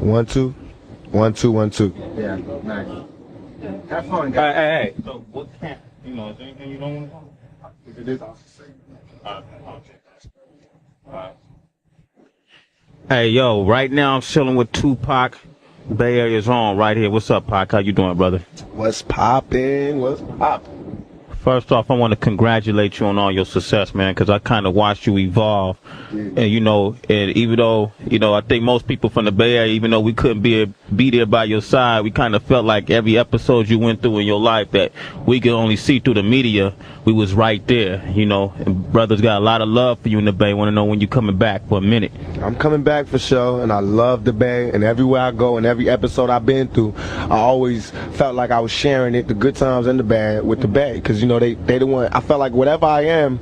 1 2 1 2 1 2. Yeah, nice. Have fun, guys. Hey. So what can't, is there anything you don't want to talk? If it is, I'll just say. Hey, yo, right now I'm chilling with Tupac. Bay Area's on right here. What's up, Pac? How you doing, brother? What's poppin'? What's poppin'? First off, I want to congratulate you on all your success, man, because I kind of watched you evolve. Yeah. And, and even though, I think most people from the Bay Area, even though we couldn't be there by your side, we kind of felt like every episode you went through in your life that we could only see through the media, we was right there, And brothers got a lot of love for you in the Bay. Want to know when you coming back for a minute. I'm coming back for sure, and I love the Bay, and everywhere I go and every episode I've been through, I always felt like I was sharing it, the good times and the bad, with the Bay, because, they the one, I felt like whatever I am,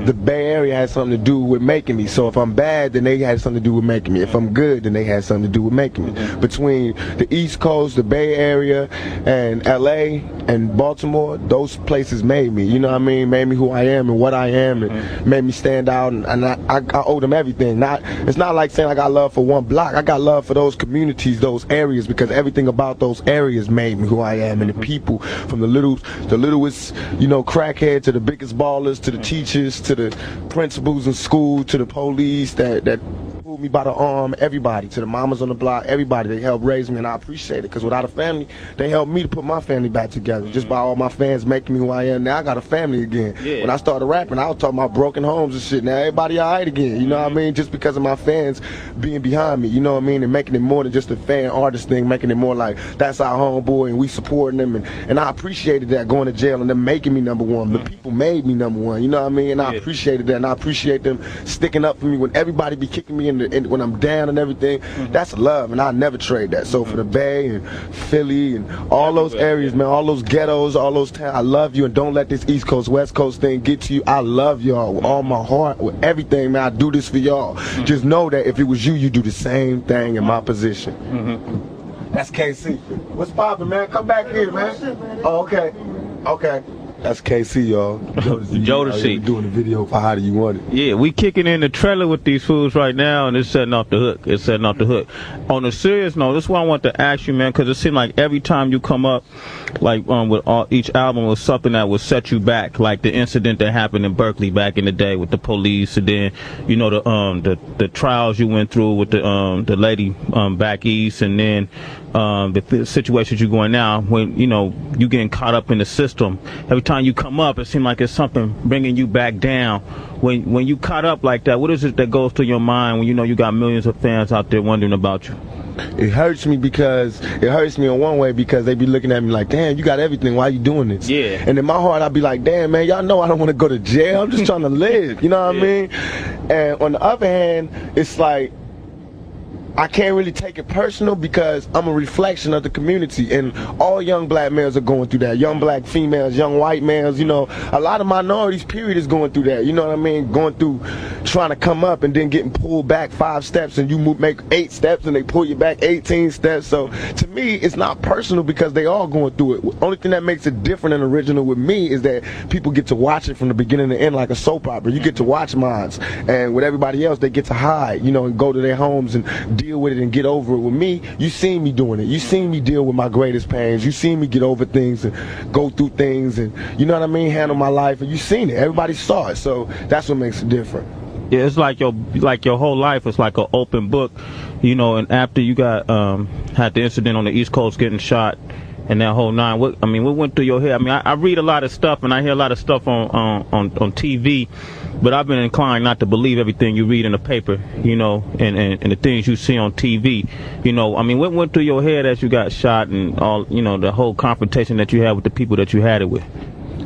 the Bay Area has something to do with making me. So if I'm bad, then they had something to do with making me. If I'm good, then they had something to do with making me. Between the East Coast, the Bay Area, and LA and Baltimore, those places made me, you know what I mean? Made me who I am and what I am, and made me stand out, and I owe them everything. It's not like saying I got love for one block. I got love for those communities, those areas, because everything about those areas made me who I am, and the people, from the littlest, crackhead to the biggest ballers, to the teachers, to the principals in school, to the police that pulled me by the arm, everybody, to the mamas on the block, everybody, they helped raise me, and I appreciate it, because without a family, they helped me to put my family back together, just by all my fans making me who I am. Now I got a family again. Yeah. When I started rapping, I was talking about broken homes and shit. Now everybody all right again, you know what I mean? Just because of my fans being behind me, you know what I mean? And making it more than just a fan artist thing, making it more like, that's our homeboy, and we supporting them, and I appreciated that, going to jail and them making me number one. The people made me number one, you know what I mean? And I appreciated that, and I appreciate them sticking up for me when everybody be kicking me in when I'm down and everything. That's love, and I never trade that. So for the Bay and Philly and all those areas, man, all those ghettos, all those towns, I love you, and don't let this East Coast, West Coast thing get to you. I love y'all with all my heart, with everything, man. I do this for y'all. Just know that if it was you, you do the same thing in my position. That's KC. What's poppin', man? Come back here, man. Oh, okay. Okay. That's KC, y'all. Jodeci. Doing the video for How Do You Want It. Yeah, we kicking in the trailer with these fools right now, and it's setting off the hook. On a serious note, this is what I want to ask you, man, because it seemed like every time you come up, like with each album was something that would set you back, like the incident that happened in Berkeley back in the day with the police, and then the trials you went through with the lady back east, and then the situations you're going now when you getting caught up in the system. Every time you come up, it seems like it's something bringing you back down. When you caught up like that, what is it that goes through your mind when you got millions of fans out there wondering about you? It hurts me in one way because they be looking at me like, damn, you got everything, why you doing this? Yeah. And in my heart, I'd be like, damn, man, y'all know I don't want to go to jail. I'm just trying to live, you know what I mean? And on the other hand, it's like, I can't really take it personal because I'm a reflection of the community, and all young black males are going through that. Young black females, young white males, a lot of minorities, period, is going through that. You know what I mean? Going through trying to come up and then getting pulled back 5 steps, and you make 8 steps and they pull you back 18 steps. So to me, it's not personal because they all going through it. Only thing that makes it different and original with me is that people get to watch it from the beginning to end like a soap opera. You get to watch mine, and with everybody else, they get to hide, and go to their homes and deal with it and get over it. With me, you seen me doing it. You seen me deal with my greatest pains. You seen me get over things and go through things, and you know what I mean, handle my life, and you seen it. Everybody saw it, so that's what makes it different. Yeah, it's like your whole life is like an open book, and after you got had the incident on the East Coast getting shot and that whole nine, what went through your head? I read a lot of stuff and I hear a lot of stuff on TV, but I've been inclined not to believe everything you read in the paper, and the things you see on TV. What went through your head as you got shot and all, the whole confrontation that you had with the people that you had it with?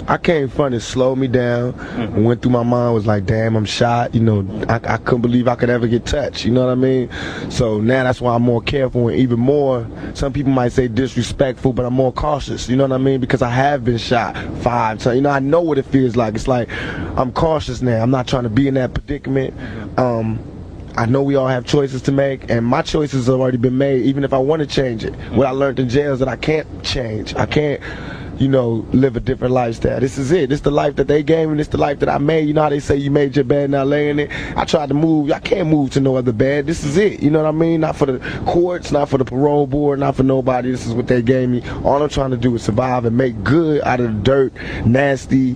I came front, it slowed me down. Went through my mind, was like, damn, I'm shot. I couldn't believe I could ever get touched. You know what I mean? So now that's why I'm more careful, and even more, some people might say disrespectful, but I'm more cautious. You know what I mean? Because I have been shot 5 times. I know what it feels like. It's like I'm cautious now. I'm not trying to be in that predicament. I know we all have choices to make, and my choices have already been made, even if I want to change it. What I learned in jail is that I can't change. I can't you know, live a different lifestyle. This is it. This is the life that they gave me. This is the life that I made. You know how they say you made your bed, now lay in it. I tried to move. I can't move to no other bed. This is it. You know what I mean? Not for the courts, not for the parole board, not for nobody. This is what they gave me. All I'm trying to do is survive and make good out of the dirt, nasty,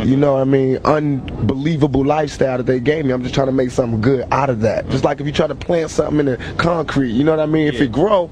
you know what I mean, unbelievable lifestyle that they gave me. I'm just trying to make something good out of that. Just like if you try to plant something in the concrete, you know what I mean? If it grow,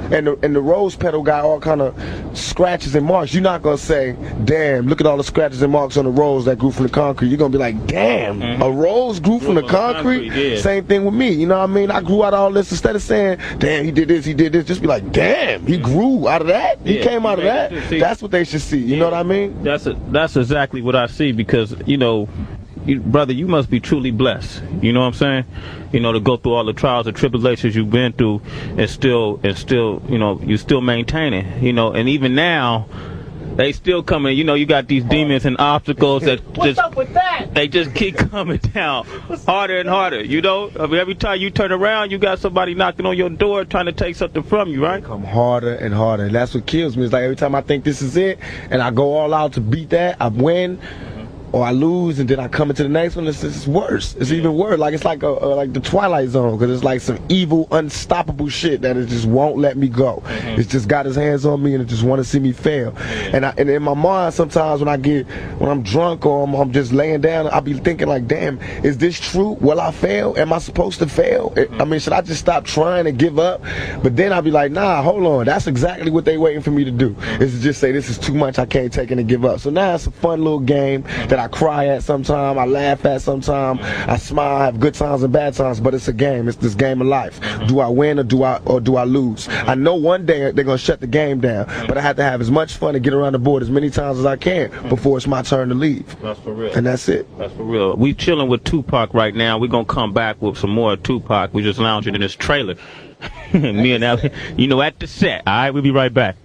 and the rose petal got all kind of scratches and marks, you're not gonna say, damn, look at all the scratches and marks on the rose that grew from the concrete. You're gonna be like, damn, a rose grew from the concrete? Same thing with me, you know what I mean? I grew out of all this. Instead of saying, damn, he did this, just be like, damn, he grew out of that? He came out of that? That's what they should see, you know what I mean? That's exactly what I see, because, you know, brother, you must be truly blessed. You know what I'm saying? You know, to go through all the trials and tribulations you've been through, and still, you know, you still maintaining. You know, and even now, they still coming. You know, you got these demons and obstacles that they just keep coming down harder and harder. You know, I mean, every time you turn around, you got somebody knocking on your door trying to take something from you, right? Come harder and harder, and that's what kills me. It's like every time I think this is it, and I go all out to beat that, I win. Or I lose, and then I come into the next one. It's worse. It's even worse. Like it's like like the Twilight Zone, because it's like some evil, unstoppable shit that it just won't let me go. It's just got his hands on me, and it just want to see me fail. And in my mind, sometimes when I'm drunk or I'm just laying down, I'll be thinking like, damn, is this true? Will I fail? Am I supposed to fail? I mean, should I just stop trying and give up? But then I'll be like, nah, hold on. That's exactly what they waiting for me to do. Is to just say this is too much. I can't take it and give up. So now it's a fun little game that I cry at sometimes, I laugh at sometimes, I smile, I have good times and bad times, but it's a game. It's this game of life. Do I win or do I lose? I know one day they're gonna shut the game down, but I have to have as much fun and get around the board as many times as I can before it's my turn to leave. That's for real. And that's it. That's for real. We chilling with Tupac right now. We're gonna come back with some more Tupac. We just lounging in this trailer. Me and Allie, you know, at the set. All right, we'll be right back.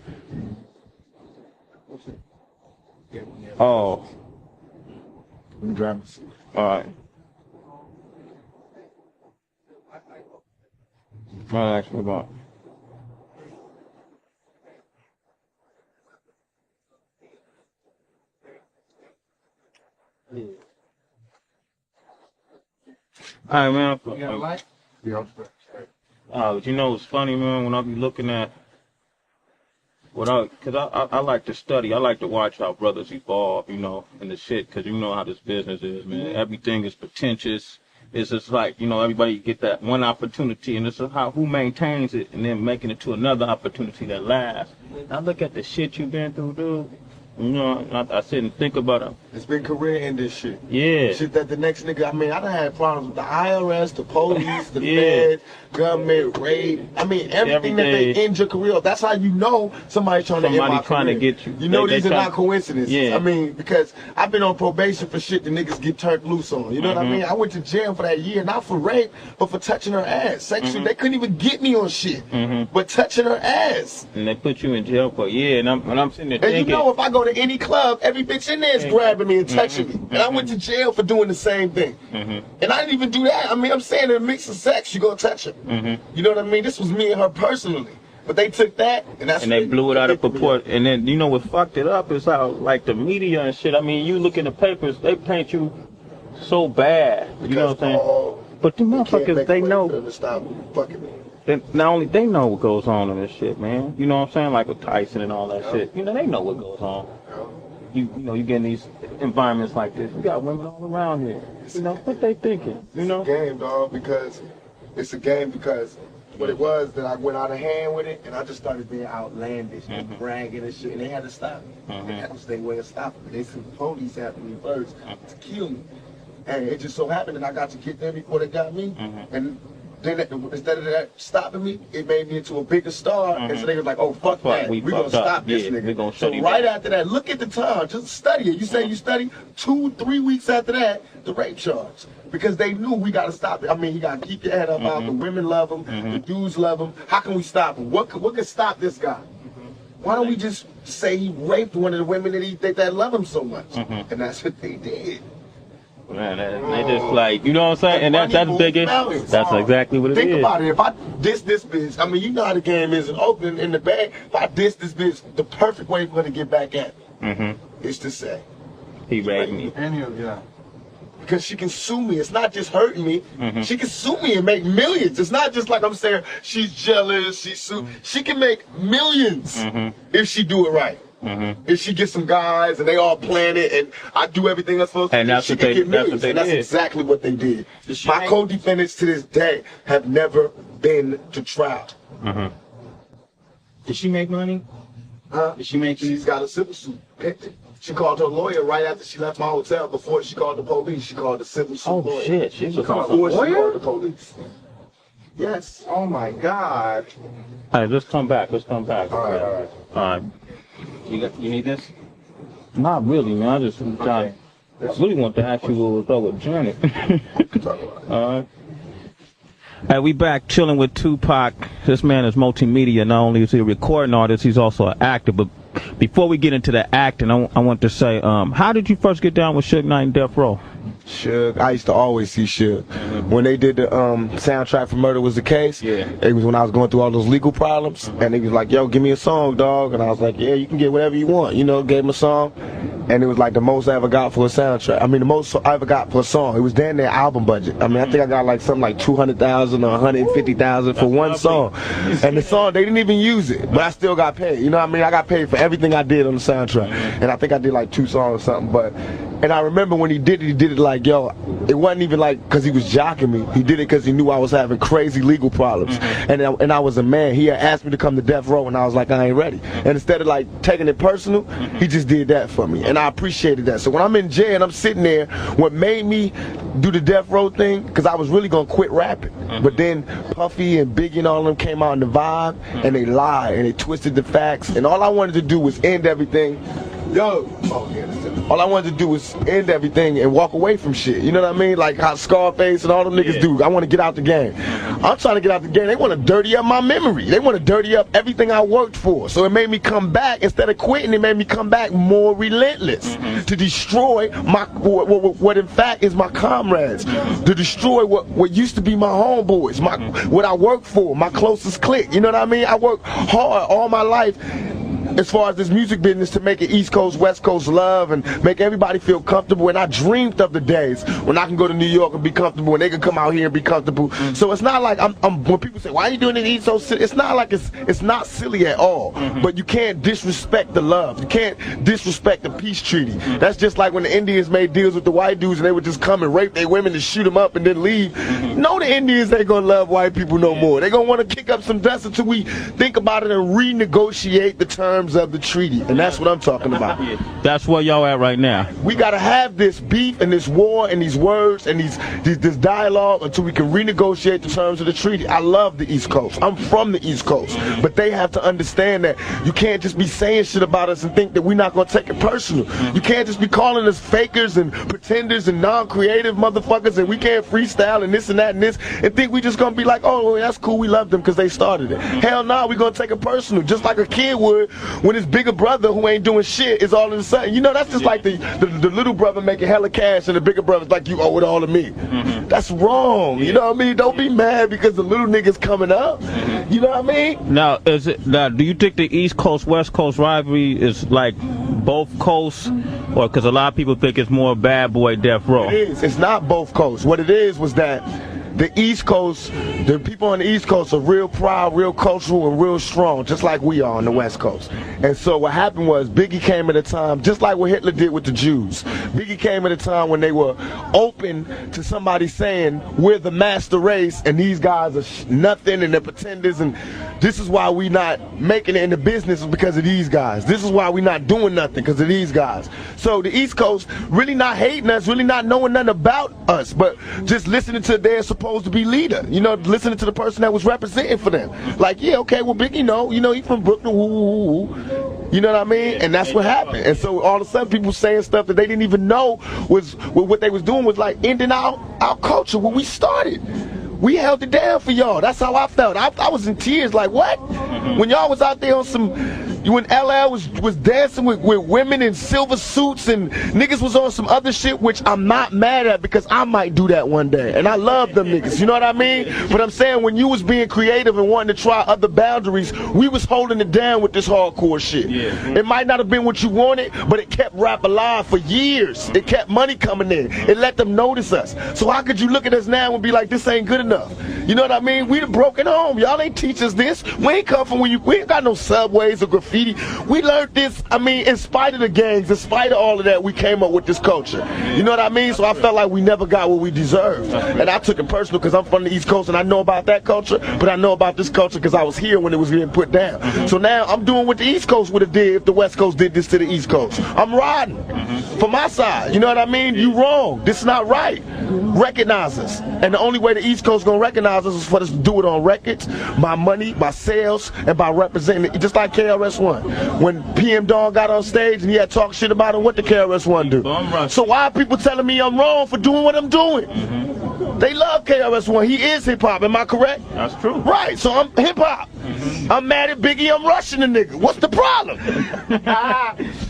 Oh. Alright. Right, actually, about. Alright, man. You got a light? Yeah. You know, it's funny, man, when I be looking at because I like to study. I like to watch how brothers evolve, you know, and the shit, because you know how this business is, man. Everything is pretentious. It's just like, you know, everybody get that one opportunity, and it's how who maintains it and then making it to another opportunity that lasts. I look at the shit you've been through, dude. You know, I sit and think about it. It's been career ending shit. Yeah. Shit that the next nigga, I mean, I done had problems with the IRS, the police, the Fed, government, raid. I mean, everything that they end your career. That's how you know somebody's trying to end my career. To get you. You know, these are not coincidences. Yeah. I mean, because I've been on probation for shit the niggas get turned loose on. You know what I mean? I went to jail for that year, not for rape, but for touching her ass. Sexually, they couldn't even get me on shit, but touching her ass. And they put you in jail for, and I'm sitting there thinking. And you know, if I go to any club, every bitch in there is grabbing me and touching me. And I went to jail for doing the same thing. And I didn't even do that. I mean, I'm saying in a mix of sex, you gonna touch her. You know what I mean? This was me and her personally. But they took that, and that's and they blew it out of proportion. And then, you know what fucked it up is how, like, the media and shit, I mean, you look in the papers, they paint you so bad. You know what I'm saying? But the motherfuckers, they know. Not only they know what goes on in this shit, man. You know what I'm saying? Like with Tyson and all that shit. You know, they know what goes on. You know, you get in these environments like this. You got women all around here. You know, what they thinking? You know? It's a game, dog, because it's a game because what it was that I went out of hand with it and I just started being outlandish and bragging and shit, and they had to stop me. And that was their way of stopping me. They sent the police after me first to kill me. And it just so happened that I got to get them before they got me. And then instead of that stopping me, it made me into a bigger star. And so they was like, oh, fuck that. We're going to stop this nigga. So right after that, look at the time. Just study it. You say you study 2-3 weeks after that, the rape charge. Because they knew we got to stop it. I mean, you got to keep your head up out. The women love him. The dudes love him. How can we stop him? What could stop this guy? Why don't we just say he raped one of the women that love him so much? And that's what they did. Man, they just like, you know what I'm saying? And that's biggest. That's exactly what it is. Think about it. If I diss this bitch, I mean, you know how the game is open in the bag. If I diss this bitch, the perfect way for her to get back at me is to say, he ragged me. Yeah. Because she can sue me. It's not just hurting me. She can sue me and make millions. It's not just like I'm saying she's jealous, she can make millions if she do it right. If she gets some guys and they all plan it and I do everything I'm supposed to do, she can get millions. And that's exactly what they did. My co-defendants to this day have never been to trial. Did she make money? Huh? Did she make? She's got a civil suit. She called her lawyer right after she left my hotel. Before she called the police, she called the civil suit lawyer. Oh shit, she was Before she called the police. Yes. Oh my God. Alright, let's come back. All right. You need this? Not really, man. I just really want to ask you what was up with Janet. Alright. Hey, we back chilling with Tupac. This man is multimedia. Not only is he a recording artist, he's also an actor. But before we get into the acting, I want to say, how did you first get down with Suge Knight and Death Row? Suge, I used to always see Suge. When they did the soundtrack for Murder Was the Case, it was when I was going through all those legal problems, and he was like, yo, give me a song, dog. And I was like, yeah, you can get whatever you want. You know, gave him a song, and it was like the most I ever got for a soundtrack. I mean, the most I ever got for a song. It was damn near album budget. I mean, I think I got like something like 200,000 or 150,000 for one song. And the song, they didn't even use it, but I still got paid. You know what I mean? I got paid for everything I did on the soundtrack. And I think I did like 2 songs or something, and I remember when he did it like, yo, it wasn't even like because he was jocking me. He did it because he knew I was having crazy legal problems. And I was a man. He had asked me to come to Death Row, and I was like, I ain't ready. And instead of like taking it personal, he just did that for me. And I appreciated that. So when I'm in jail and I'm sitting there, what made me do the Death Row thing, because I was really going to quit rapping. But then Puffy and Biggie and all of them came out in the vibe, and they lied, and they twisted the facts. And all I wanted to do was end everything. All I wanted to do was end everything and walk away from shit. You know what I mean? Like how Scarface and all them niggas do. I want to get out the game. I'm trying to get out the game. They want to dirty up my memory. They want to dirty up everything I worked for. So it made me come back. Instead of quitting, it made me come back more relentless to destroy my what in fact is my comrades. To destroy what used to be my homeboys, what I worked for, my closest clique. You know what I mean? I worked hard all my life as far as this music business to make it East Coast, West Coast love and make everybody feel comfortable. And I dreamed of the days when I can go to New York and be comfortable, and they can come out here and be comfortable. So it's not like when people say, why are you doing it East Coast? It's not like it's not silly at all. But you can't disrespect the love. You can't disrespect the peace treaty. That's just like when the Indians made deals with the white dudes and they would just come and rape their women and shoot them up and then leave. No, the Indians ain't gonna love white people no more. They're gonna want to kick up some dust until we think about it and renegotiate the terms of the treaty, and that's what I'm talking about. That's where y'all at right now. We gotta have this beef and this war and these words and this dialogue until we can renegotiate the terms of the treaty. I love the East Coast. I'm from the East Coast, but they have to understand that you can't just be saying shit about us and think that we're not gonna take it personal. You can't just be calling us fakers and pretenders and non-creative motherfuckers and we can't freestyle and this and that and this and think we just gonna be like, oh, that's cool, we love them because they started it. Hell no, we gonna take it personal, just like a kid would when his bigger brother who ain't doing shit is all of a sudden, you know, that's just like the little brother making hella cash and the bigger brother's like, you owe it all to me. That's wrong, you know what I mean? Don't be mad because the little nigga's coming up, you know what I mean? Now, do you think the East Coast, West Coast rivalry is like both coasts, or because a lot of people think it's more Bad Boy Death Row? It is. It's not both coasts. What it is was that the East Coast, the people on the East Coast are real proud, real cultural, and real strong, just like we are on the West Coast. And so what happened was Biggie came at a time, just like what Hitler did with the Jews. Biggie came at a time when they were open to somebody saying, we're the master race, and these guys are nothing, and they're pretenders, and this is why we not making it in the business is because of these guys. This is why we not doing nothing because of these guys. So the East Coast really not hating us, really not knowing nothing about us, but just listening to their supposed to be leader, you know, listening to the person that was representing for them. Like, yeah, okay, well, Biggie, you know, he from Brooklyn, you know what I mean? And that's what happened. And so all of a sudden people saying stuff that they didn't even know was what they was doing was like ending our culture when we started. We held it down for y'all. That's how I felt. I was in tears like, what? When y'all was out there on some when LL was dancing with women in silver suits and niggas was on some other shit, which I'm not mad at because I might do that one day. And I love them niggas, you know what I mean? But I'm saying when you was being creative and wanting to try other boundaries, we was holding it down with this hardcore shit. Yeah. It might not have been what you wanted, but it kept rap alive for years. It kept money coming in. It let them notice us. So how could you look at us now and be like, this ain't good enough? You know what I mean? We the broken home. Y'all ain't teach us this. We ain't come from we ain't got no subways or graffiti. We learned this, I mean, in spite of the gangs, in spite of all of that, we came up with this culture. You know what I mean? So I felt like we never got what we deserved. And I took it personal because I'm from the East Coast and I know about that culture, but I know about this culture because I was here when it was getting put down. So now I'm doing what the East Coast would have did if the West Coast did this to the East Coast. I'm riding for my side. You know what I mean? You wrong. This is not right. Recognize us. And the only way the East Coast gonna recognize us is for us to do it on records, by money, by sales, and by representing it. Just like KRS-One. When PM Dawn got on stage and he had talked shit about him, what did KRS-One do? So why are people telling me I'm wrong for doing what I'm doing? They love KRS-One. He is hip-hop. Am I correct? That's true. Right. So I'm hip-hop. I'm mad at Biggie. I'm rushing the nigga. What's the problem?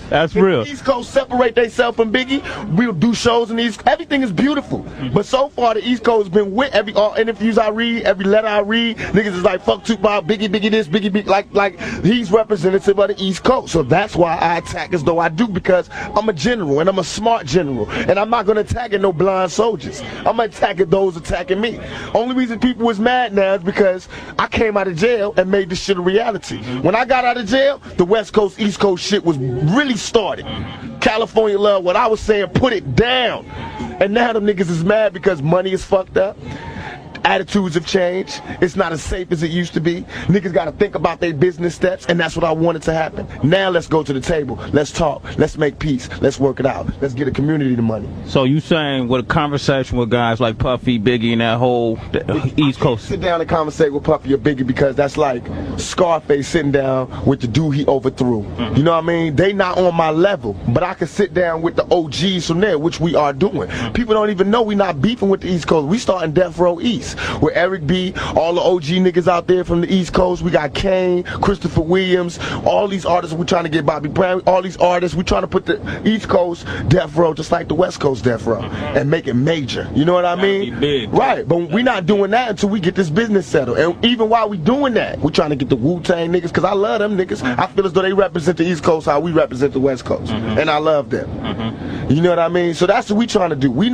That's real. If the East Coast separate themselves from Biggie, we'll do shows in the East. Everything is beautiful. But so far, the East Coast has been with every all interviews I read, every letter I read. Niggas is like, fuck Tupac, Biggie this, Biggie, like he's representative of the East Coast. So that's why I attack as though I do, because I'm a general and I'm a smart general. And I'm not going to attack at no blind soldiers. I'm going to attack at those attacking me. Only reason people was mad now is because I came out of jail and made this shit a reality. When I got out of jail, the West Coast, East Coast shit was really started. California love, what I was saying, put it down. And now them niggas is mad because money is fucked up. Attitudes have changed. It's not as safe as it used to be. Niggas got to think about their business steps, and that's what I wanted to happen. Now let's go to the table. Let's talk. Let's make peace. Let's work it out. Let's get a community the money. So you saying with a conversation with guys like Puffy, Biggie, and that whole East Coast? Sit down and conversate with Puffy or Biggie because that's like Scarface sitting down with the dude he overthrew. You know what I mean? They not on my level, but I can sit down with the OGs from there, which we are doing. People don't even know we not beefing with the East Coast. We starting Death Row East. With Eric B, all the OG niggas out there from the East Coast. We got Kane, Christopher Williams, all these artists. We're trying to get Bobby Brown, all these artists. We're trying to put the East Coast Death Row just like the West Coast Death Row and make it major. You know what I mean? Big. Right, but we're not doing that until we get this business settled. And even while we doing that, we're trying to get the Wutang niggas, because I love them niggas. I feel as though they represent the East Coast how we represent the West Coast. And I love them. You know what I mean? So that's what we trying to do. We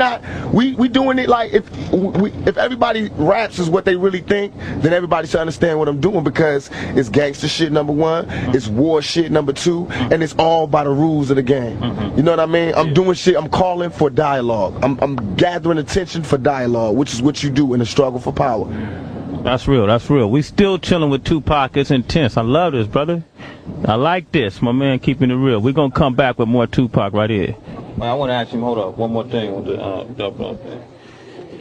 doing it like if everybody raps is what they really think, then everybody should understand what I'm doing, because it's gangster shit number one, it's war shit number two, and it's all by the rules of the game. You know what I mean? I'm doing shit, I'm calling for dialogue. I'm gathering attention for dialogue, which is what you do in a struggle for power. That's real, that's real. We still chilling with Tupac. It's intense. I love this, brother. I like this, my man, keeping it real. We're gonna come back with more Tupac right here. Man, I want to ask him, hold up, one more thing with the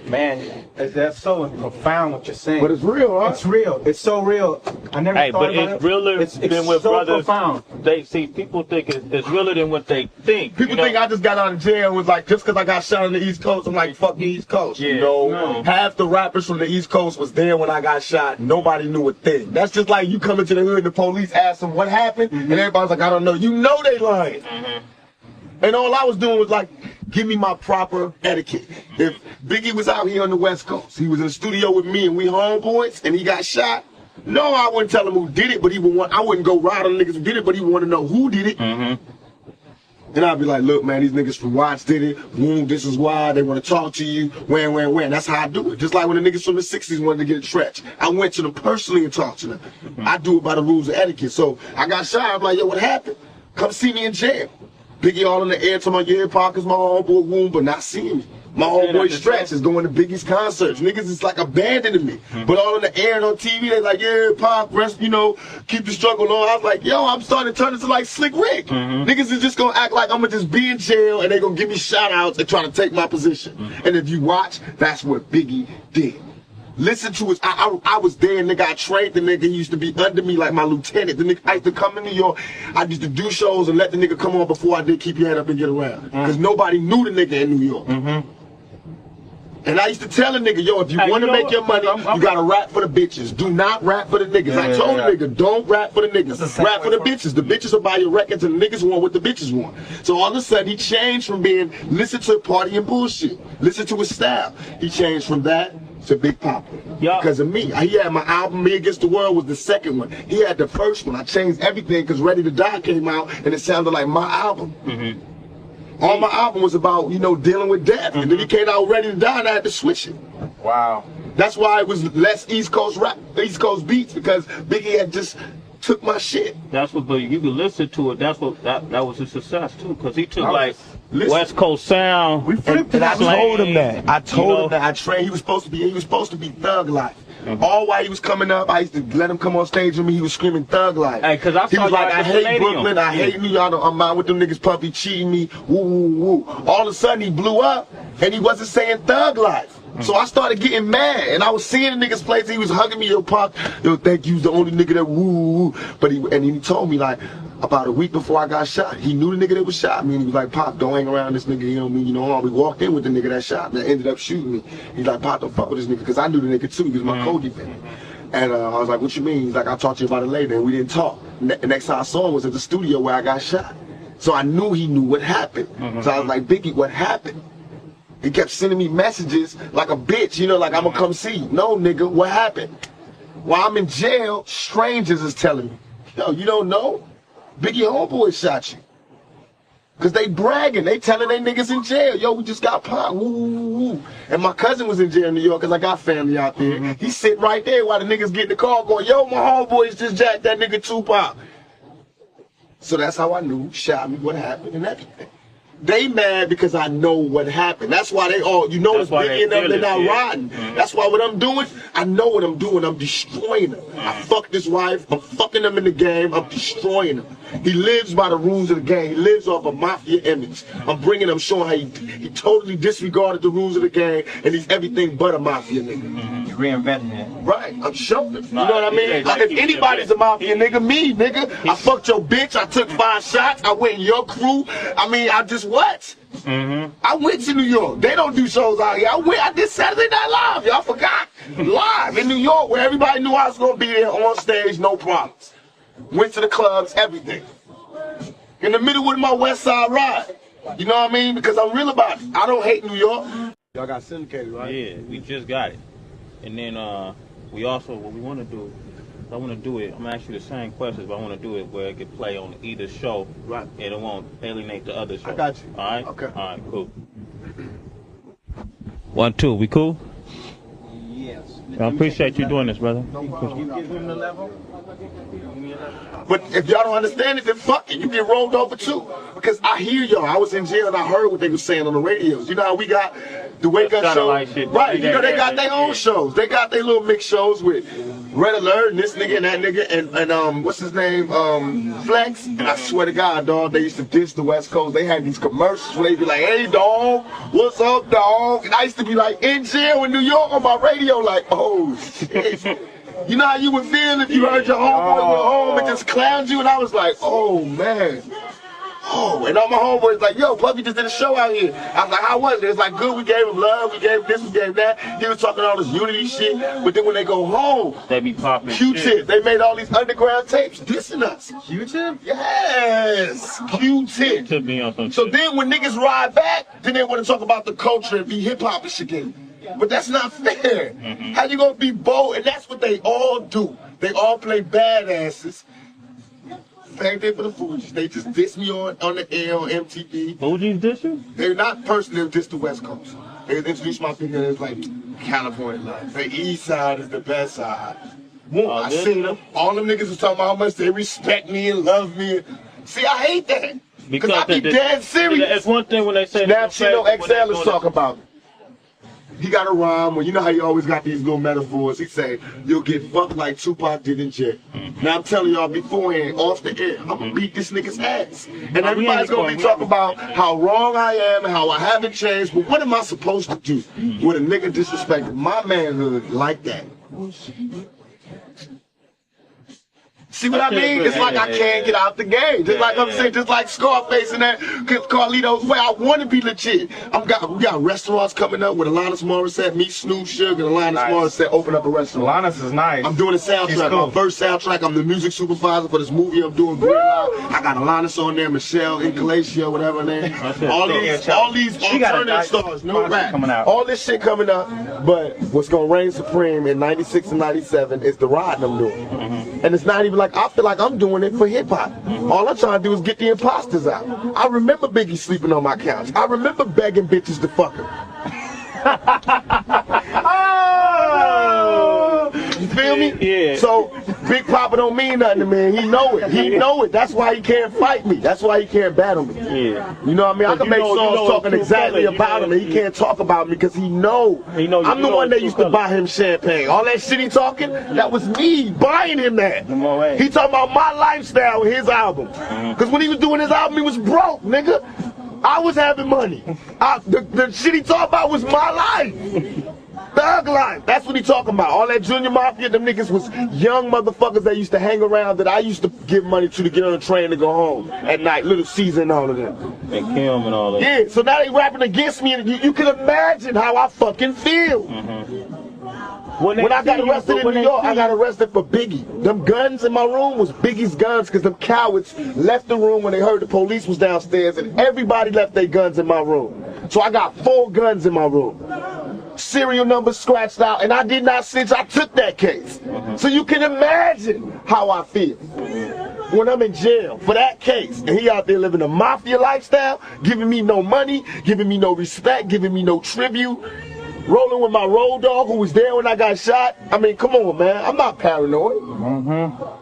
Man, that's so profound what you're saying. But it's real, huh? It's real. It's so real. I never thought about it. It's realer than what so brothers. Profound. They see. People think it's realer than what they think. People think I just got out of jail and was like, just because I got shot on the East Coast, I'm like, fuck the East Coast. Yeah, you know, no. Half the rappers from the East Coast was there when I got shot. Nobody knew a thing. That's just like you come into the hood and the police ask them what happened, and everybody's like, I don't know. You know they lying. And all I was doing was like, give me my proper etiquette. If Biggie was out here on the West Coast, he was in the studio with me and we homeboys, and he got shot, no, I wouldn't tell him who did it, but I wouldn't go ride on the niggas who did it, but he would want to know who did it. And I'd be like, look, man, these niggas from Watts did it. Boom, this is why. They want to talk to you. When. That's how I do it. Just like when the niggas from the 60s wanted to get a stretch. I went to them personally and talked to them. I do it by the rules of etiquette. So I got shot. I'm like, yo, what happened? Come see me in jail. Biggie all in the air to my ear pockets, my homeboy Woom, but not seeing me. My homeboy Stretch is going to Biggie's concerts. Niggas is like abandoning me. But all in the air and on TV, they like, yeah, Pop, rest, you know, keep the struggle on. I was like, yo, I'm starting to turn into like Slick Rick. Niggas is just going to act like I'm going to just be in jail and they going to give me shout outs and try to take my position. And if you watch, that's what Biggie did. Listen to his, I was there, nigga, I trained the nigga, he used to be under me like my lieutenant. The nigga, I used to come in New York, I used to do shows and let the nigga come on before I did Keep Your Head Up and Get Around. Because nobody knew the nigga in New York. And I used to tell a nigga, yo, if you want to make your money, you gotta rap for the bitches. Do not rap for the niggas. I told a nigga, don't rap for the niggas. Rap for the bitches. The bitches will buy your records and the niggas want what the bitches want. So all of a sudden he changed from being listen to party and bullshit, listen to his style. He changed from that to Big Papa. Because of me. He had my album, Me Against the World was the second one. He had the first one. I changed everything because Ready to Die came out and it sounded like my album. All my album was about, you know, dealing with death. And then he came out Ready to Die and I had to switch it. Wow. That's why it was less East Coast rap, East Coast beats, because Biggie had just took my shit. That's what, but you can listen to it. That's what that was a success too, because he took West Coast sound. We flipped it. I told him that. I told him that. I trained. He was supposed to be Thug Life. All while he was coming up, I used to let him come on stage with me. He was screaming Thug Life. Hey, cause I he was like, I hate Brooklyn, I hate New York, I'm out with them niggas puffy cheating me, woo, woo, woo. All of a sudden he blew up and he wasn't saying Thug Life. So I started getting mad and I was seeing the niggas place. He was hugging me, yo, Pop, yo, thank you, the only nigga that woo, woo. But he told me like, about a week before I got shot, he knew the nigga that was shot me and he was like, Pop, don't hang around this nigga, you know me, you know, we walked in with the nigga that shot me that ended up shooting me. He's like, Pop, don't fuck with this nigga, because I knew the nigga too, he was my co-defendant. And I was like, what you mean? He's like, I'll talk to you about it later, and we didn't talk. Next time I saw him was at the studio where I got shot. So I knew he knew what happened. So I was like, Biggie, what happened? He kept sending me messages like a bitch, you know, like I'm gonna come see you. No, nigga, what happened? While I'm in jail, strangers is telling me, yo, you don't know? Biggie homeboy shot you. Cause they bragging, they telling they niggas in jail, yo, we just got popped, woo, woo, woo. And my cousin was in jail in New York, cause I got family out there. He's sitting right there while the niggas get in the car going, yo, my homeboys just jacked that nigga Tupac. So that's how I knew, shot me, what happened and everything. They mad because I know what happened. That's why they all, you know, it's Biggie and them, they're not riding. That's why what I'm doing, I know what I'm doing. I'm destroying them. I fucked his wife. I'm fucking him in the game. I'm destroying him. He lives by the rules of the game. He lives off a mafia image. I'm bringing him, showing how he totally disregarded the rules of the game and he's everything but a mafia nigga. You're reinventing it. Right, I'm showing him. You know what I mean? If anybody's a mafia nigga, me, nigga. I fucked your bitch. I took 5 shots. I went in your crew. I mean, I just what? I went to New York. They don't do shows out here. I did Saturday Night Live. Y'all forgot. Live in New York where everybody knew I was going to be there on stage, no problems. Went to the clubs, everything. In the middle with my West Side ride. You know what I mean? Because I'm real about it. I don't hate New York. Y'all got syndicated, right? Yeah, we just got it. And then we also, what we want to do, I want to do it, I'm asking you the same questions, but I want to do it where it can play on either show. Right. And it won't alienate the other show. I got you. All right? Okay. All right, cool. 1, 2, we cool? Yes. I appreciate you doing this, brother. No problem. You give him the level? But if y'all don't understand it, then fuck it. You get rolled over too. Because I hear y'all. I was in jail and I heard what they were saying on the radios. You know how we got the wake up show? Like shit. Right. You know they got their own shows. They got their little mix shows with Red Alert and this nigga and that nigga and what's his name? Flex. And I swear to God, dog, they used to diss the West Coast. They had these commercials where they be like, hey dog, what's up, dog? And I used to be like in jail in New York on my radio, like, oh shit. You know how you would feel if you heard your homeboy went home and just clowned you, and I was like, oh man. Oh, and all my homeboys like, yo, Puffy just did a show out here. I was like, how was it? It was like, good, we gave him love, we gave him this, we gave him that. He was talking all this unity shit, but then when they go home, They be popping Q-Tip, they made all these underground tapes dissing us. Q-Tip? Yes, Q-Tip. to me on some So shit. then when niggas ride back, then they want to talk about the culture and be hip-hop and shit again. But that's not fair. How you gonna be bold? And that's what they all do. They all play badasses. Same thing for the Fugees. They just diss me on the air on MTV. Fugees diss you? They're not personally, they're just the West Coast. They introduced my opinion as like California love. The East Side is the best side. I seen them. All them niggas was talking about how much they respect me and love me. See, I hate that. Because I be dead serious. It's one thing when they say Now Chino XL is talking about it. He got a rhyme where you know how he always got these little metaphors. He say, you'll get fucked like Tupac did in jail. Now I'm telling y'all beforehand, off the air, I'm gonna beat this nigga's ass. And everybody's gonna be talking about how wrong I am and how I haven't changed, but what am I supposed to do with a nigga disrespecting my manhood like that? See what I mean? It's like I can't get out the game. Just like I'm saying, just like Scarface and that Carlito's way. I want to be legit. We got restaurants coming up with Alanis Morissette, me, Snoop, Suge, and Alanis Morissette open up a restaurant. Alanis is nice. I'm doing a soundtrack. Cool. My first soundtrack. I'm the music supervisor for this movie I'm doing. I got Alanis on there, Michelle, Incalatio, whatever her name. All these alternative stars, no rap. All this shit coming up. But what's gonna reign supreme in '96 and '97 is the ride I'm doing. And it's not even like I feel like I'm doing it for hip hop. All I'm trying to do is get the imposters out. I remember Biggie sleeping on my couch. I remember begging bitches to fuck him. You feel me? Yeah. So Big Papa don't mean nothing to me. He know it. He know it. That's why he can't fight me. That's why he can't battle me. Yeah. You know what I mean? I can make songs talking exactly about him, and he can't talk about me because he know. I'm the one that used to buy him champagne. All that shit he talking, that was me buying him that. He talking about my lifestyle with his album. Because when he was doing his album, he was broke, nigga. I was having money. The shit he talking about was my life. Thug life. That's what he talking about. All that Junior Mafia, them niggas was young motherfuckers that used to hang around that I used to give money to get on a train to go home at night. Little Caesar and all of them. And Kim and all that. Yeah, so now they rapping against me, and you can imagine how I fucking feel. When I got arrested in New York, I got arrested for Biggie. Them guns in my room was Biggie's guns because them cowards left the room when they heard the police was downstairs, and everybody left their guns in my room. So I got 4 guns in my room. Serial numbers scratched out, and I did not snitch. I took that case. So you can imagine how I feel when I'm in jail for that case, and he out there living a mafia lifestyle, giving me no money, giving me no respect, giving me no tribute, rolling with my road dog who was there when I got shot. I mean, come on, man. I'm not paranoid.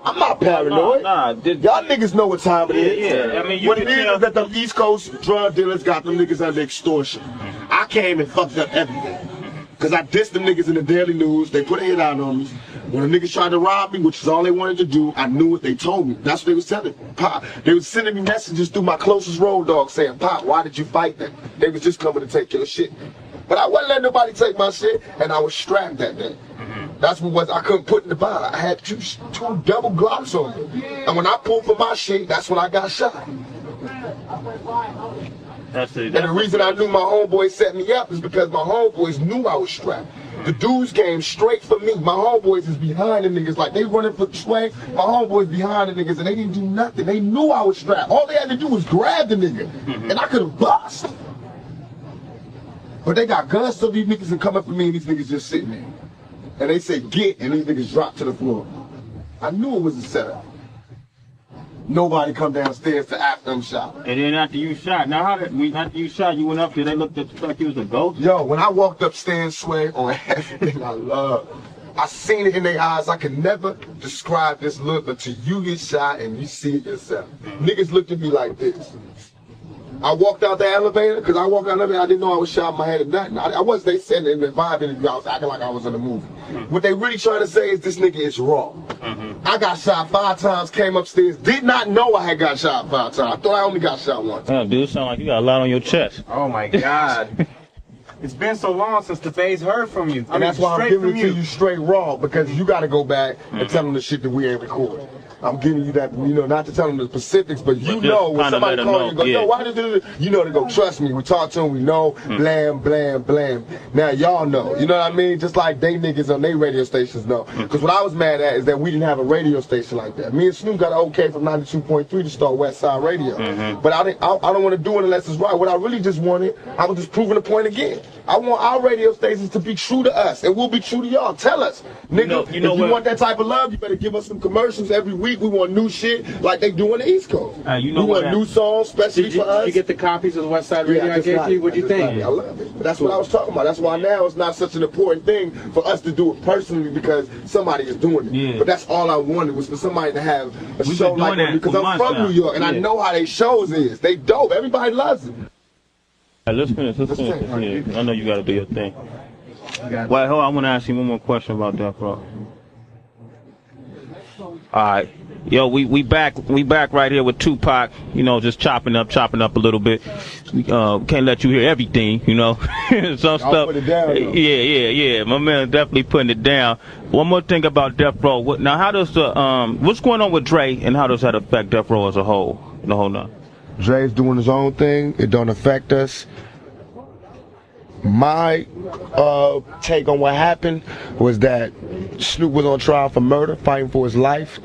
I'm not paranoid. Y'all niggas know what time it is. Yeah. I mean, what it is that the East Coast drug dealers got them niggas under extortion. I came and fucked up everything. Because I dissed them niggas in the Daily News. They put a hit out on me. When the niggas tried to rob me, which is all they wanted to do, I knew what they told me. That's what they was telling me. Pop, they was sending me messages through my closest road dog saying, Pop, why did you fight them? They was just coming to take your shit. But I wasn't letting nobody take my shit, and I was strapped that day. That's what I couldn't put in the bar. I had two double Glocks on me. And when I pulled for my shit, that's when I got shot. And the reason I knew my homeboys set me up is because my homeboys knew I was strapped. The dudes came straight for me. My homeboys is behind the niggas. Like, they running for swing. My homeboys behind the niggas, and they didn't do nothing. They knew I was strapped. All they had to do was grab the nigga, and I could have bust. But they got guns, so these niggas can come up for me, and these niggas just sitting there. And they say, get, and these niggas drop to the floor. I knew it was a setup. Nobody come downstairs to act them shot. And then after you shot, after you shot, you went up there, they looked at you like you was a ghost? Yo, when I walked upstairs, Sway, on everything I love, I seen it in their eyes. I can never describe this look until you get shot and you see it yourself. Niggas looked at me like this. I walked out the elevator, because I walked out the elevator, I didn't know I was shot in my head or nothing. I was, they said in the vibe interview, I was acting like I was in a movie. What they really trying to say is this nigga is raw. I got shot 5 times, came upstairs, did not know I had got shot 5 times. I thought I only got shot once. Damn, dude, sound like you got a lot on your chest. Oh my God. It's been so long since the Faze heard from you. And that's why I'm giving it to you straight raw, because you got to go back and tell them the shit that we ain't recorded. I'm giving you that, you know, not to tell them the specifics, but you know when somebody calls you and go, yo, why did you, you know, they go, trust me, we talk to them, we know, blam, blam, blam. Now y'all know, you know what I mean? Just like they niggas on their radio stations know. Because what I was mad at is that we didn't have a radio station like that. Me and Snoop got an okay from 92.3 to start West Side Radio. But I don't want to do it unless it's right. What I really just wanted, I was just proving the point again. I want our radio stations to be true to us, and we'll be true to y'all. Tell us, nigga, if you want that type of love, you better give us some commercials every week. We want new shit like they do on the East Coast. You know we want new songs, especially for us. Did you get the copies of the West Side Radio I gave you? What'd you think? I love it. But that's what I was talking about. That's why now it's not such an important thing for us to do it personally because somebody is doing it. Yeah. But that's all I wanted was for somebody to have a show like that because I'm from New York and I know how they shows is. They dope. Everybody loves it. Let's finish. Yeah, I know you gotta do your thing. Wait, hold on. I want to ask you one more question about that, bro. All right. Yo, we back right here with Tupac, you know, just chopping up a little bit. Can't let you hear everything, you know. Some stuff. Put it down, yeah. My man definitely putting it down. One more thing about Death Row. Now, how does the what's going on with Dre, and how does that affect Death Row as a whole? The whole nine. Dre's doing his own thing. It don't affect us. My take on what happened was that Snoop was on trial for murder, fighting for his life.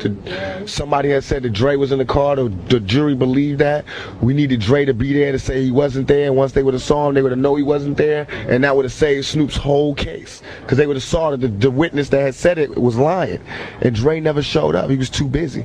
Somebody had said that Dre was in the car. The jury believed that. We needed Dre to be there to say he wasn't there. And once they would have saw him, they would have known he wasn't there. And that would have saved Snoop's whole case. Because they would have saw that the witness that had said it was lying. And Dre never showed up. He was too busy.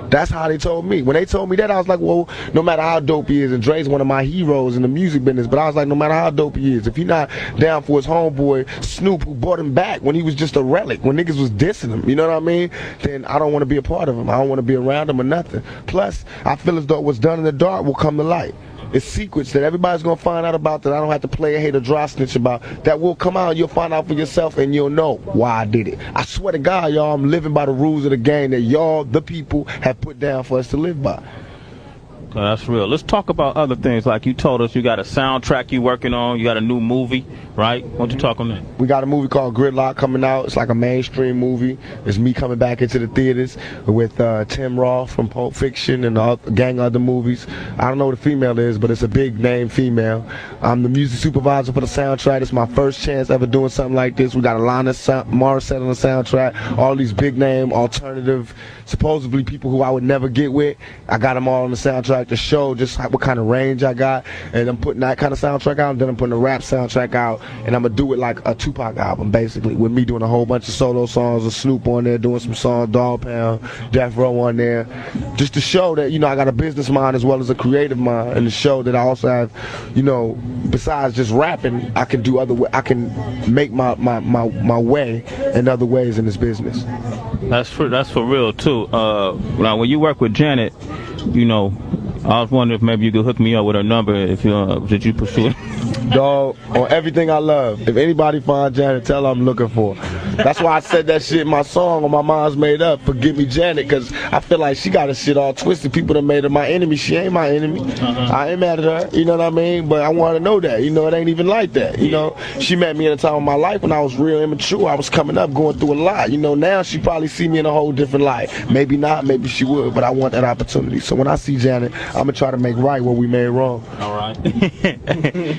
That's how they told me. When they told me that, I was like, well, no matter how dope he is, and Dre's one of my heroes in the music business, but I was like, no matter how dope he is, if you're not down for his homeboy, Snoop, who brought him back when he was just a relic, when niggas was dissing him, you know what I mean? Then I don't want to be a part of him. I don't want to be around him or nothing. Plus, I feel as though what's done in the dark will come to light. It's secrets that everybody's going to find out about that I don't have to play a hate or dry snitch about. That will come out and you'll find out for yourself and you'll know why I did it. I swear to God, y'all, I'm living by the rules of the game that y'all, the people, have put down for us to live by. Okay, that's real. Let's talk about other things. Like you told us you got a soundtrack you working on. You got a new movie, right? Why don't you talk on that? We got a movie called Gridlock coming out. It's like a mainstream movie. It's me coming back into the theaters with Tim Roth from Pulp Fiction and a gang of other movies. I don't know what the female is, but it's a big name female. I'm the music supervisor for the soundtrack. It's my first chance ever doing something like this. We got Alanis Morissette on the soundtrack. All these big name, alternative, supposedly people who I would never get with. I got them all on the soundtrack to show just what kind of range I got, and I'm putting that kind of soundtrack out, and then I'm putting a rap soundtrack out, and I'm gonna do it like a Tupac album, basically, with me doing a whole bunch of solo songs, with Snoop on there, doing some songs, Dog Pound, Death Row on there, just to show that, you know, I got a business mind as well as a creative mind, and to show that I also have, you know, besides just rapping, I can do I can make my way in other ways in this business. That's for real too. Now when you work with Janet, you know, I was wondering if maybe you could hook me up with her number if did you pursue it? Dog, on everything I love. If anybody finds Janet, tell her I'm looking for her. That's why I said that shit in my song on My Mind's Made Up, Forgive Me Janet, because I feel like she got her shit all twisted. People that made her my enemy. She ain't my enemy. I ain't mad at her, you know what I mean? But I want her to know that, you know, it ain't even like that. You know, she met me at a time of my life when I was real immature. I was coming up, going through a lot. You know, now she probably see me in a whole different light. Maybe not, maybe she would, but I want that opportunity. So when I see Janet, I'm gonna try to make right what we made wrong. All right.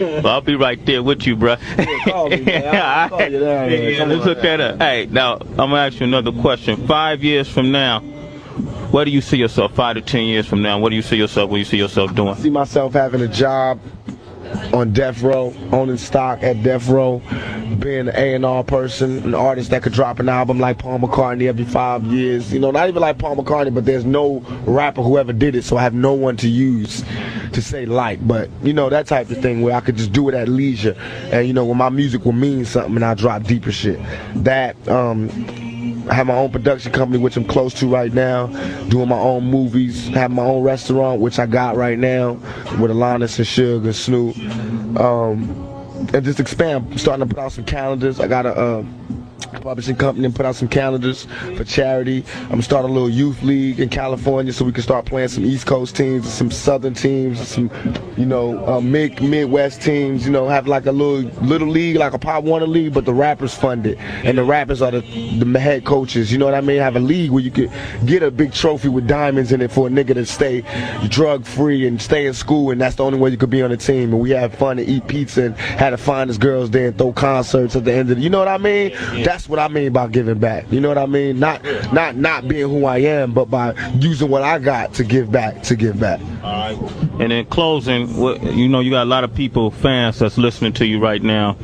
Well, I'll be right there with you, bro. Yeah, call me, man. I'll call you down, man. Yeah, let's hook that up. Hey, now I'm gonna ask you another question. 5 years from now, where do you see yourself? 5 to 10 years from now, what do you see yourself? What do you see yourself doing? I see myself having a job on Death Row, owning stock at Death Row, being an A&R person, an artist that could drop an album like Paul McCartney every 5 years. You know, not even like Paul McCartney, but there's no rapper who ever did it, so I have no one to use to say like. But, you know, that type of thing where I could just do it at leisure. And, you know, when my music will mean something and I drop deeper shit. That, I have my own production company, which I'm close to right now, doing my own movies, have my own restaurant, which I got right now, with Alanis and Suge and Snoop, and just expand. I'm starting to put out some calendars. I got a publishing company and put out some calendars for charity. I'm starting a little youth league in California so we can start playing some East Coast teams, some Southern teams, some, you know, Midwest teams, you know, have like a little league, like a Pop Warner league, but the rappers fund it. And the rappers are the head coaches, you know what I mean? Have a league where you could get a big trophy with diamonds in it for a nigga to stay drug free and stay in school, and that's the only way you could be on the team. And we have fun and eat pizza and have the finest girls there and throw concerts at the end of the, you know what I mean? That's what I mean by giving back. You know what I mean? Not being who I am, but by using what I got to give back. All right. And in closing, you know, you got a lot of people, fans that's listening to you right now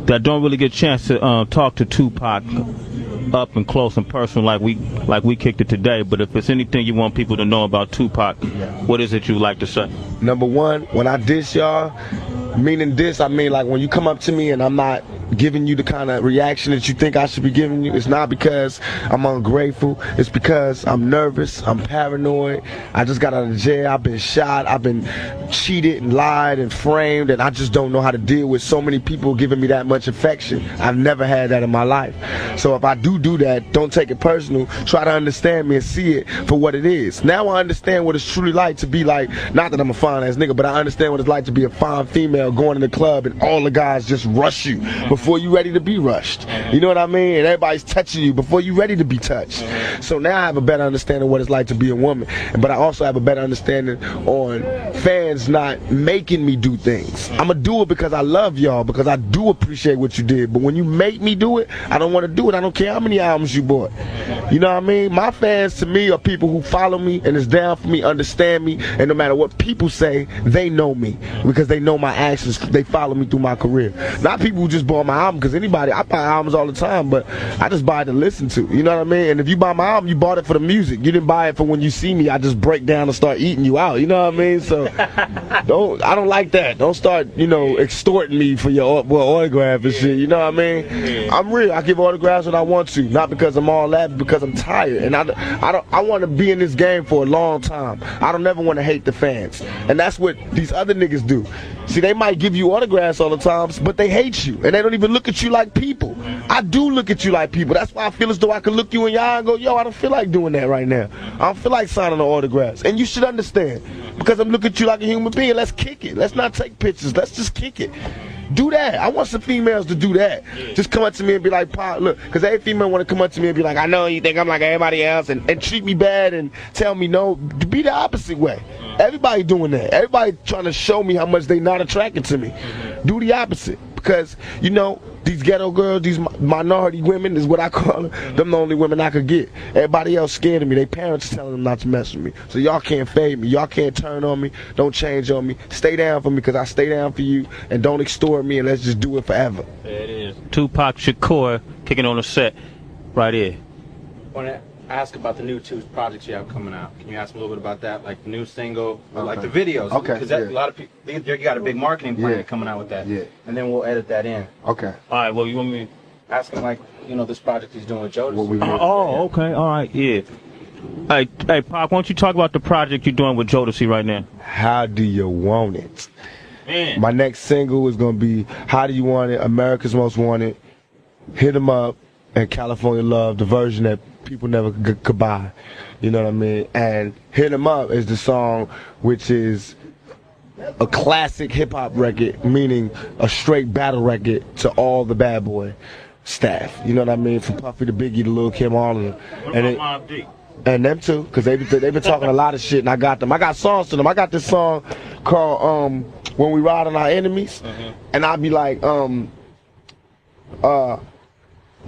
that don't really get a chance to talk to Tupac up and close and personal like we kicked it today. But if there's anything you want people to know about Tupac, what is it you like to say? Number one, when I diss y'all, meaning this, I mean like when you come up to me and I'm not giving you the kind of reaction that you think I should be giving you. It's not because I'm ungrateful. It's because I'm nervous. I'm paranoid. I just got out of jail. I've been shot. I've been cheated and lied and framed, and I just don't know how to deal with so many people giving me that much affection. I've never had that in my life. So if I do that, don't take it personal. Try to understand me and see it for what it is. Now I understand what it's truly like to be like, not that I'm a fine ass nigga, but I understand what it's like to be a fine female going in the club and all the guys just rush you before you ready to be rushed. You know what I mean? And everybody's touching you before you ready to be touched. So now I have a better understanding of what it's like to be a woman. But I also have a better understanding on fans not making me do things. I'ma do it because I love y'all, because I do appreciate what you did. But when you make me do it, I don't want to do it. I don't care how many albums you bought. You know what I mean? My fans to me are people who follow me and is down for me, understand me, and no matter what people say, they know me because they know my actions. They follow me through my career. Not people who just bought my album, because anybody, I buy albums all the time, but I just buy it to listen to. You know what I mean? And if you buy my album, you bought it for the music. You didn't buy it for when you see me, I just break down and start eating you out. You know what I mean? So I don't like that. Don't start, extorting me for your autograph and shit. You know what I mean? I'm real. I give autographs when I want to, not because I'm all that, but because I'm tired. And I want to be in this game for a long time. I don't ever want to hate the fans. And that's what these other niggas do. See, they might give you autographs all the time, but they hate you. And they don't even look at you like people. I do look at you like people. That's why I feel as though I can look you in your eye and go, yo, I don't feel like doing that right now. I don't feel like signing the autographs. And you should understand. Because I'm looking at you like a human being. Let's kick it. Let's not take pictures. Let's just kick it. Do that. I want some females to do that. Just come up to me and be like, "Pa, look," because every female want to come up to me and be like, "I know you think I'm like everybody else," and treat me bad and tell me no. Be the opposite way. Everybody doing that. Everybody trying to show me how much they not attracted to me. Do the opposite. Because, these ghetto girls, these minority women is what I call them. Them the only women I could get. Everybody else scared of me. Their parents telling them not to mess with me. So y'all can't fade me. Y'all can't turn on me. Don't change on me. Stay down for me because I stay down for you. And don't extort me, and let's just do it forever. There it is. Tupac Shakur kicking on the set right here. Want to ask about the new two projects you have coming out. Can you ask me a little bit about that? Like the new single, or like the videos? Okay. Because a lot of people, you got a big marketing plan coming out with that. Yeah. And then we'll edit that in. Okay. All right, well, you want me asking like, this project he's doing with Jodeci? Okay. All right, yeah. Hey, Pac, why don't you talk about the project you're doing with Jodeci right now? How Do You Want It? Man. My next single is going to be How Do You Want It, America's Most Wanted, Hit 'Em Up, and California Love, the version that people never could buy. You know what I mean? And Hit 'Em Up is the song which is a classic hip-hop record, meaning a straight battle record to all the Bad Boy staff. You know what I mean? From Puffy to Biggie to Lil Kim, all of them. And them too, because they been talking a lot of shit, and I got them. I got songs to them. I got this song called When We Ride on Our Enemies, and I'll be like,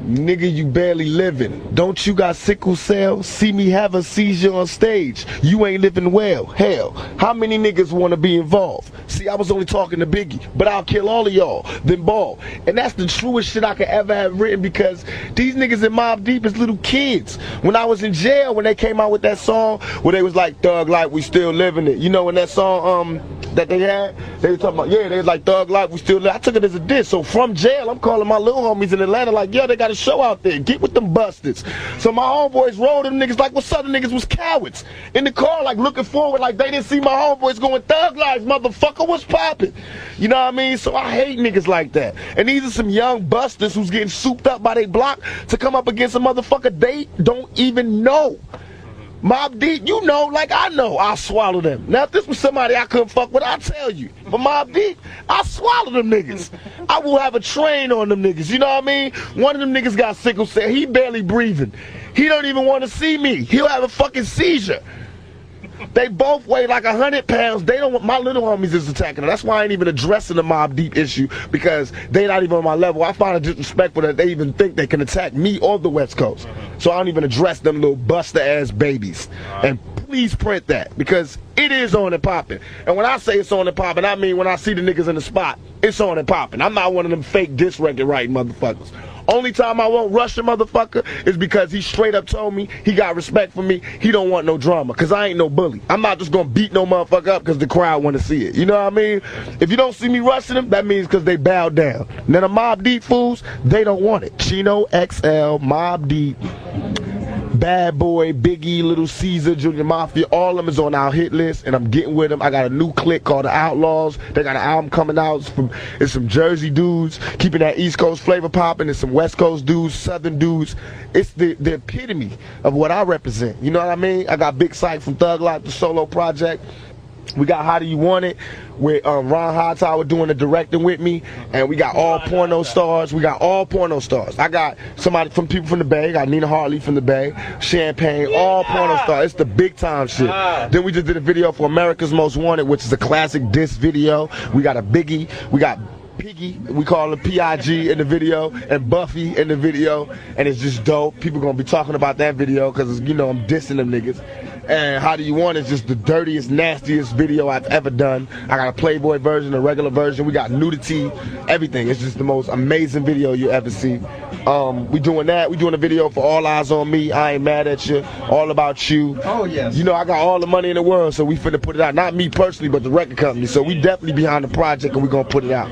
nigga, you barely living. Don't you got sickle cell? See me have a seizure on stage. You ain't living well. Hell, how many niggas want to be involved? See, I was only talking to Biggie, but I'll kill all of y'all, then ball. And that's the truest shit I could ever have written, because these niggas in Mobb Deep is little kids. When I was in jail, when they came out with that song where they was like, Thug Life, we still living it. You know, in that song that they had, they were talking about, they was like, Thug Life, we still live. I took it as a diss. So from jail, I'm calling my little homies in Atlanta like, yo, they got a show out there. Get with them bastards. So my homeboys rolled them niggas like what Southern niggas was cowards. In the car, like looking forward, like they didn't see my homeboys going, Thug Life, motherfucker, what's poppin'? You know what I mean? So I hate niggas like that. And these are some young busters who's getting souped up by their block to come up against a motherfucker they don't even know. Mobb Deep, you know, like I know, I'll swallow them. Now, if this was somebody I couldn't fuck with, I'll tell you. But Mobb Deep, I'll swallow them niggas. I will have a train on them niggas, you know what I mean? One of them niggas got sickle cell. He barely breathing. He don't even want to see me. He'll have a fucking seizure. They both weigh like 100 pounds. They don't want, my little homies is attacking them. That's why I ain't even addressing the Mobb Deep issue, because they not even on my level. I find it disrespectful that they even think they can attack me or the West Coast. So I don't even address them little buster ass babies. And please print that, because it is on and popping. And when I say it's on and popping, I mean when I see the niggas in the spot, it's on and popping. I'm not one of them fake diss record writing motherfuckers. Only time I won't rush a motherfucker is because he straight up told me he got respect for me. He don't want no drama, because I ain't no bully. I'm not just going to beat no motherfucker up because the crowd want to see it. You know what I mean? If you don't see me rushing them, that means because they bowed down. Now the Mobb Deep fools, they don't want it. Chino, XL, Mobb Deep, Bad Boy, Biggie, Little Caesar, Junior Mafia, all of them is on our hit list, and I'm getting with them. I got a new clique called the Outlaws. They got an album coming out. It's some Jersey dudes keeping that East Coast flavor popping. It's some West Coast dudes, Southern dudes. It's the epitome of what I represent. You know what I mean? I got Big Sight from Thug Life, the solo project. We got How Do You Want It with Ron Hightower doing the directing with me, and we got all porno stars. We got all porno stars. I got somebody from people from the Bay. I got Nina Hartley from the Bay, Champagne, all porno stars. It's the big time shit. Then we just did a video for America's Most Wanted, which is a classic diss video. We got a Biggie. We got Piggy, we call him P.I.G. in the video, and Buffy in the video, and it's just dope. People gonna be talking about that video because, you know, I'm dissing them niggas. And How Do You Want It is just the dirtiest, nastiest video I've ever done. I got a Playboy version, a regular version. We got nudity, everything. It's just the most amazing video you ever see. We doing that. We doing a video for All Eyes on Me. I Ain't Mad at You. All About You. Oh yes. You know, I got all the money in the world, so we finna put it out. Not me personally, but the record company. So we definitely behind the project, and we gonna put it out.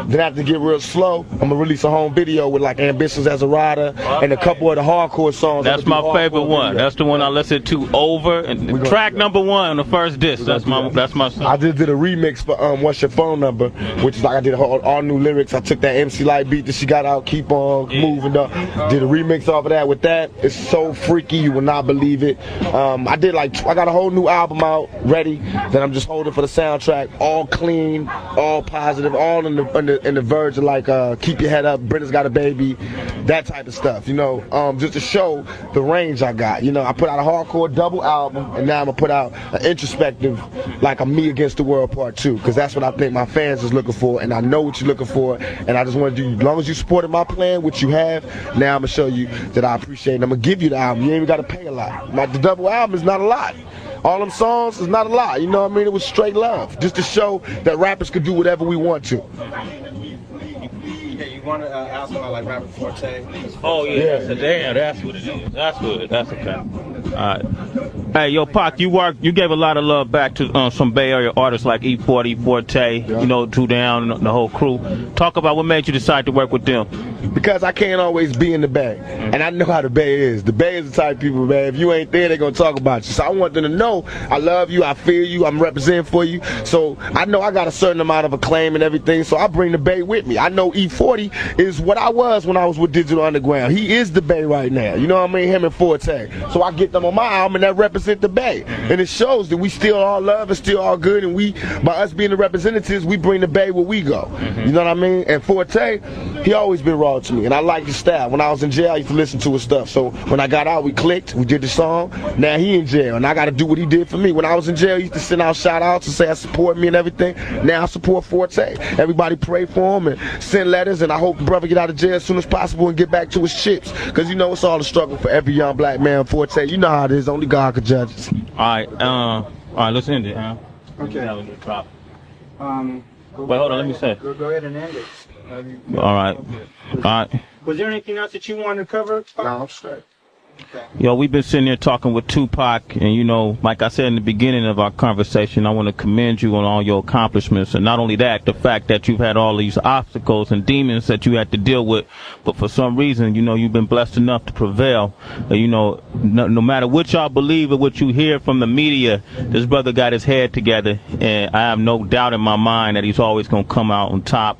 Then after get real slow, I'm gonna release a home video with like Ambitions as a Rider and a couple of the hardcore songs. That's my favorite one. That's the one I listened to over. And track number 1 on the first disc. That's my song. I just did a remix for What's Your Phone Number, which is like I did all new lyrics. I took that MC Light beat that she got out, Keep On Moving Up. Did a remix off of that with that. It's so freaky, you will not believe it. I got a whole new album out ready that I'm just holding for the soundtrack. All clean, all positive, all in the verge of like Keep Your Head Up, Britta's Got a Baby, that type of stuff. You know, just to show the range I got. You know, I put out a hardcore double album, and now I'm gonna put out an introspective, like a Me Against the World Part 2, because that's what I think my fans is looking for, and I know what you're looking for, and I just want to do, as long as you supported my plan, which you have, now I'm gonna show you that I appreciate it. I'm gonna give you the album. You ain't even gotta pay a lot. The double album is not a lot. All them songs is not a lot. You know what I mean? It was straight love, just to show that rappers could do whatever we want to. You want to ask about like Rapper Forte? Oh yeah, damn, that's what it is. That's okay. All right. Hey, yo, Pac, you gave a lot of love back to some Bay Area artists like E40, Forte, you know, Drew Down, and the whole crew. Talk about what made you decide to work with them. Because I can't always be in the Bay, and I know how the Bay is. The Bay is the type of people, man, if you ain't there, they're gonna talk about you. So I want them to know I love you, I feel you, I'm representing for you. So I know I got a certain amount of acclaim and everything, so I bring the Bay with me. I know E40 is what I was when I was with Digital Underground. He is the Bay right now, you know what I mean, him and Forte. So I get them on my album, and that represent the Bay. And it shows that we still all love and still all good, and we, by us being the representatives, we bring the Bay where we go. You know what I mean? And Forte, he always been raw to me, and I like his style. When I was in jail, I used to listen to his stuff. So when I got out, we clicked, we did the song. Now he in jail, and I got to do what he did for me. When I was in jail, he used to send out shout outs and say I support me and everything. Now I support Forte. Everybody pray for him and send letters, and I hope the brother get out of jail as soon as possible and get back to his chips. Because you know it's all a struggle for every young black man. Forte, you know how it is. Only God can judge us. All right, let's end it, huh? Okay. Wait, hold on, let me say. Go ahead and end it. All right. Was there anything else that you wanted to cover? No, I'm straight. Okay. Yo, we've been sitting here talking with Tupac, and you know, like I said in the beginning of our conversation, I want to commend you on all your accomplishments, and not only that, the fact that you've had all these obstacles and demons that you had to deal with, but for some reason, you know, you've been blessed enough to prevail. You know, no matter what y'all believe or what you hear from the media, this brother got his head together, and I have no doubt in my mind that he's always going to come out on top.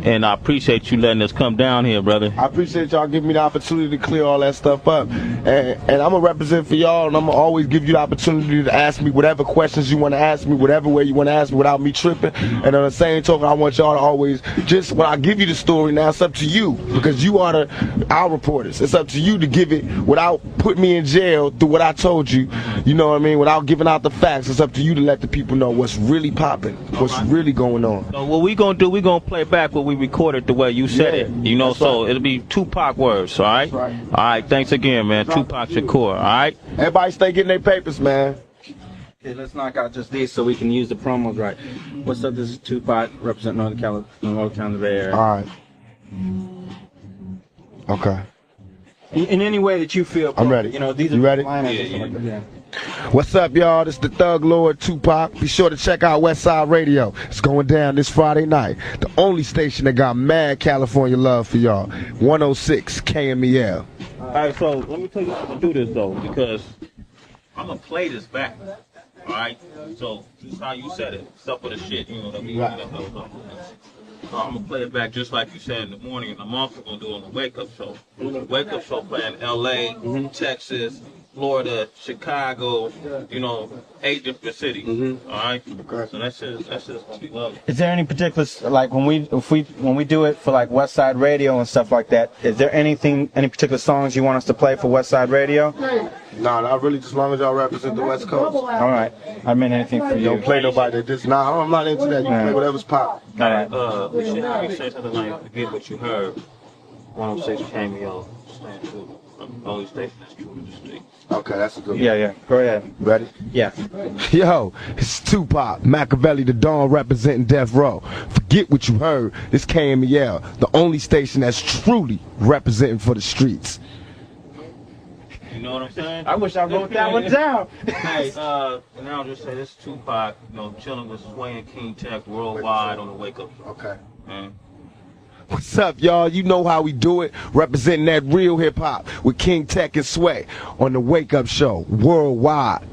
And I appreciate you letting us come down here, brother. I appreciate y'all giving me the opportunity to clear all that stuff up. And I'm going to represent for y'all, and I'm going to always give you the opportunity to ask me whatever questions you want to ask me, whatever way you want to ask me without me tripping. And on the same token, I want y'all to always, just when I give you the story now, it's up to you, because you are our reporters. It's up to you to give it without putting me in jail through what I told you, you know what I mean, without giving out the facts. It's up to you to let the people know what's really popping, what's really going on. So what we going to do, we going to play back what we recorded the way you said it, you know, so it'll be Tupac words, all right? Right. All right, thanks again, man. Tupac Shakur, all right? Everybody stay getting their papers, man. Okay, let's knock out just these so we can use the promos right. What's up? This is Tupac, representing North Carolina, Bay Area. All right. Okay. In any way that you feel. I'm ready. You know, these are you ready? Yeah. What's up, y'all? This is the Thug Lord Tupac. Be sure to check out Westside Radio. It's going down this Friday night. The only station that got mad California love for y'all. 106 KMEL. All right, so let me tell you how to do this though, because I'm gonna play this back. All right, so just how you said it, stuff with the shit, you know that we. Right. I'm gonna play it back just like you said in the morning, and I'm also gonna do it on the wake up show. Wake up show playing L.A., Texas, Florida, Chicago, you know, 8 different cities. All right, so that's just gonna be lovely. Is there any particular, like when we do it for like Westside Radio and stuff like that, is there any particular songs you want us to play for Westside Radio? Nah, not really. Just as long as y'all represent the West Coast. All right. I mean anything for you. Don't play nobody that just. Nah, I'm not into that. You play whatever's pop. All right. We should have you say something like, "Forget what you heard." 106 KMEL, stand true. Only station that's true to the street. Okay, that's a good one. Yeah. Go ahead. Ready? Yeah. Yo, it's Tupac, Machiavelli, the Dawn representing Death Row. Forget what you heard. It's KMEL, the only station that's truly representing for the streets. You know what I'm saying? I wish I wrote that one down. Hey, and I'll just say this: Tupac, you know, chilling with Sway and King Tech worldwide on the wake up show. Okay. Man. What's up, y'all? You know how we do it. Representing that real hip hop with King Tech and Sway on the Wake Up Show worldwide.